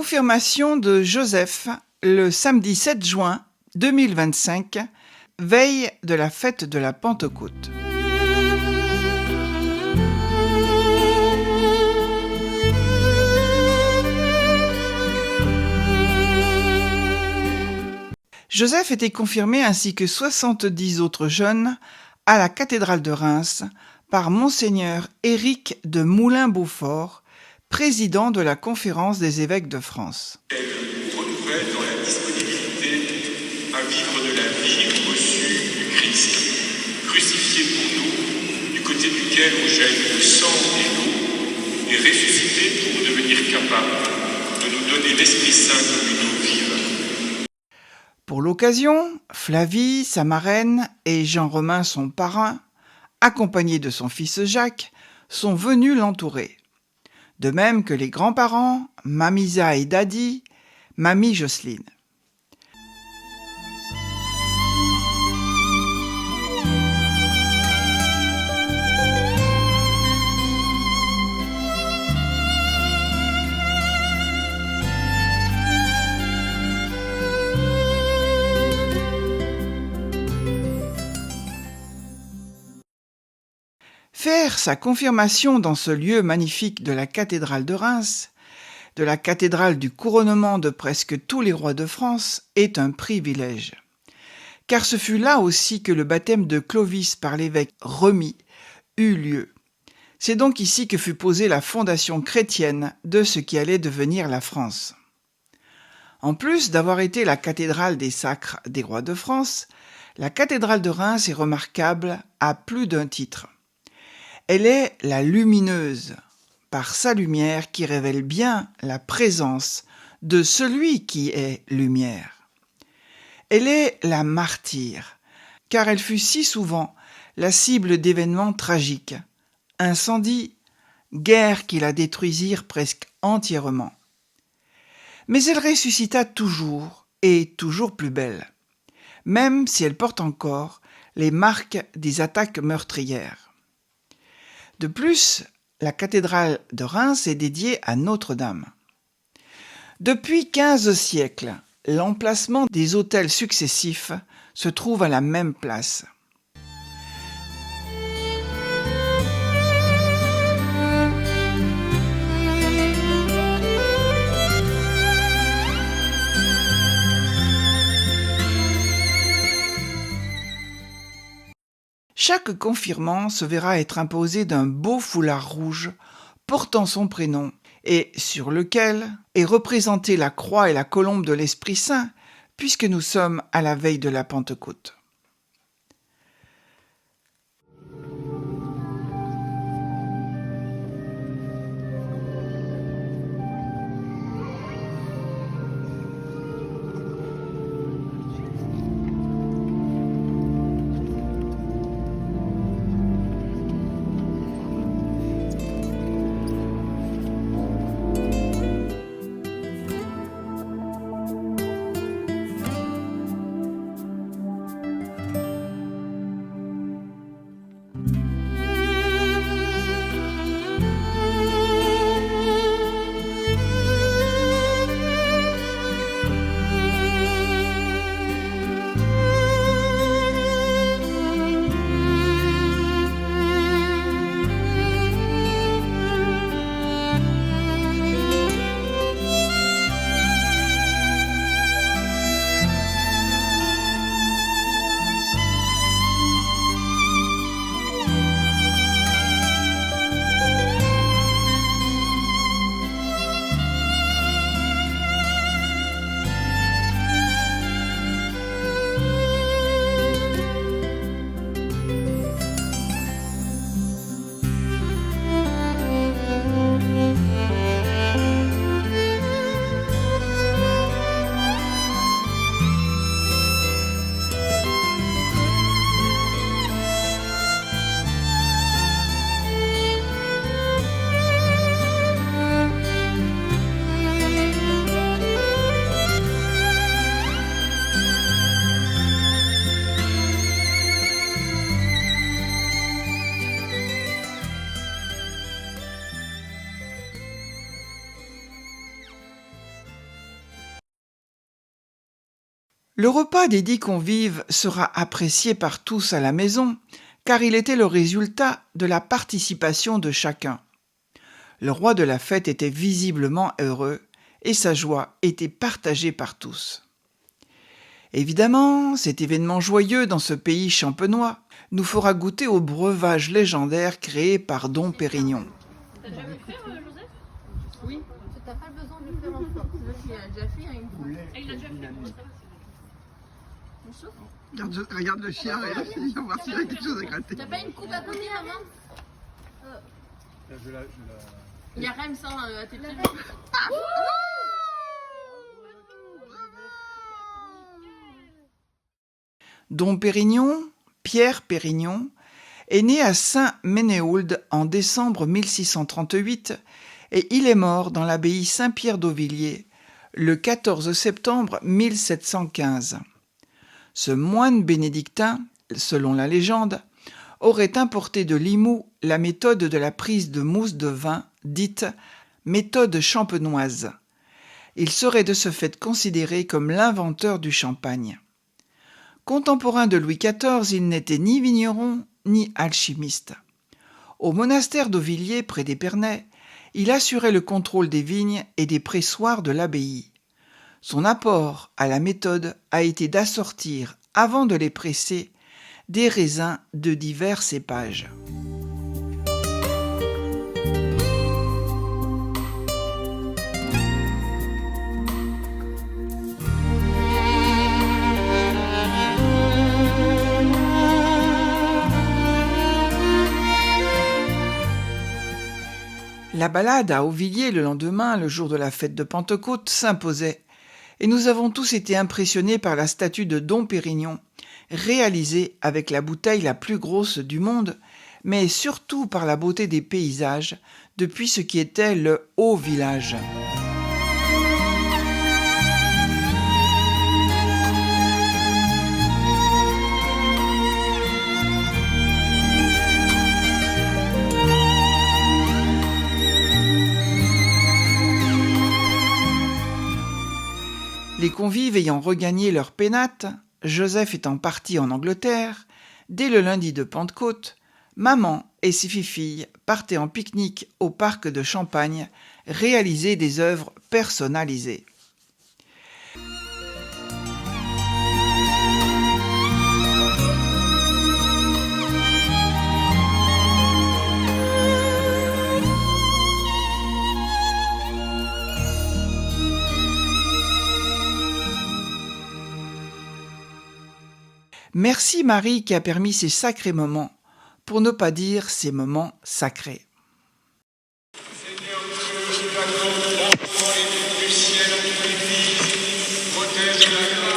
Confirmation de Joseph le samedi 7 juin 2025, veille de la fête de la Pentecôte. Joseph était confirmé ainsi que 70 autres jeunes à la cathédrale de Reims par Monseigneur Éric de Moulin-Beaufort, président de la Conférence des évêques de France. Elle nous renouvelle dans la disponibilité à vivre de la vie reçue du Christ, crucifié pour nous, du côté duquel on jette le sang et l'eau, et ressuscité pour devenir capable de nous donner l'Esprit Saint comme une eau vive. Pour l'occasion, Flavie, sa marraine, et Jean-Romain, son parrain, accompagnés de son fils Jacques, sont venus l'entourer. De même que les grands-parents, Mamisa et Daddy, Mamie Jocelyne. Faire sa confirmation dans ce lieu magnifique de la cathédrale de Reims, de la cathédrale du couronnement de presque tous les rois de France, est un privilège. Car ce fut là aussi que le baptême de Clovis par l'évêque Remy eut lieu. C'est donc ici que fut posée la fondation chrétienne de ce qui allait devenir la France. En plus d'avoir été la cathédrale des sacres des rois de France, la cathédrale de Reims est remarquable à plus d'un titre. Elle est la lumineuse, par sa lumière qui révèle bien la présence de celui qui est lumière. Elle est la martyre, car elle fut si souvent la cible d'événements tragiques, incendies, guerres qui la détruisirent presque entièrement. Mais elle ressuscita toujours, et toujours plus belle, même si elle porte encore les marques des attaques meurtrières. De plus, la cathédrale de Reims est dédiée à Notre-Dame. Depuis 15 siècles, l'emplacement des autels successifs se trouve à la même place. Chaque confirmant se verra être imposé d'un beau foulard rouge portant son prénom et sur lequel est représentée la croix et la colombe de l'Esprit Saint, puisque nous sommes à la veille de la Pentecôte. Le repas des 10 convives sera apprécié par tous à la maison, car il était le résultat de la participation de chacun. Le roi de la fête était visiblement heureux, et sa joie était partagée par tous. Évidemment, cet événement joyeux dans ce pays champenois nous fera goûter au breuvage légendaire créé par Dom Pérignon. T'as déjà vu faire, Joseph? Oui, tu n'as pas besoin de le faire en force. Il a déjà fait une fois. Ah, il a déjà fait, bon, ça va, c'est Regarde le chien, regarde, il va voir s'il a quelque chose à gratter. T'as pas une coupe à côté, maman? Il y a Rems à tes pieds. Dom Pérignon, Pierre Pérignon, est né à Saint-Ménéhould en décembre 1638 et il est mort dans l'abbaye Saint-Pierre d'Auvilliers le 14 septembre 1715. Ce moine bénédictin, selon la légende, aurait importé de Limoux la méthode de la prise de mousse de vin, dite méthode champenoise. Il serait de ce fait considéré comme l'inventeur du champagne. Contemporain de Louis XIV, il n'était ni vigneron ni alchimiste. Au monastère d'Auvilliers, près d'Épernay, il assurait le contrôle des vignes et des pressoirs de l'abbaye. Son apport à la méthode a été d'assortir, avant de les presser, des raisins de divers cépages. La balade à Auvilliers le lendemain, le jour de la fête de Pentecôte, s'imposait, et nous avons tous été impressionnés par la statue de Dom Pérignon, réalisée avec la bouteille la plus grosse du monde, mais surtout par la beauté des paysages depuis ce qui était le haut village. Les convives ayant regagné leur pénate, Joseph étant parti en Angleterre, dès le lundi de Pentecôte, maman et ses filles partaient en pique-nique au parc de Champagne, réaliser des œuvres personnalisées. Merci Marie qui a permis ces sacrés moments, pour ne pas dire ces moments sacrés. Seigneur Dieu, qui t'accorde l'enfant et du ciel en toute l'église, protège la grâce.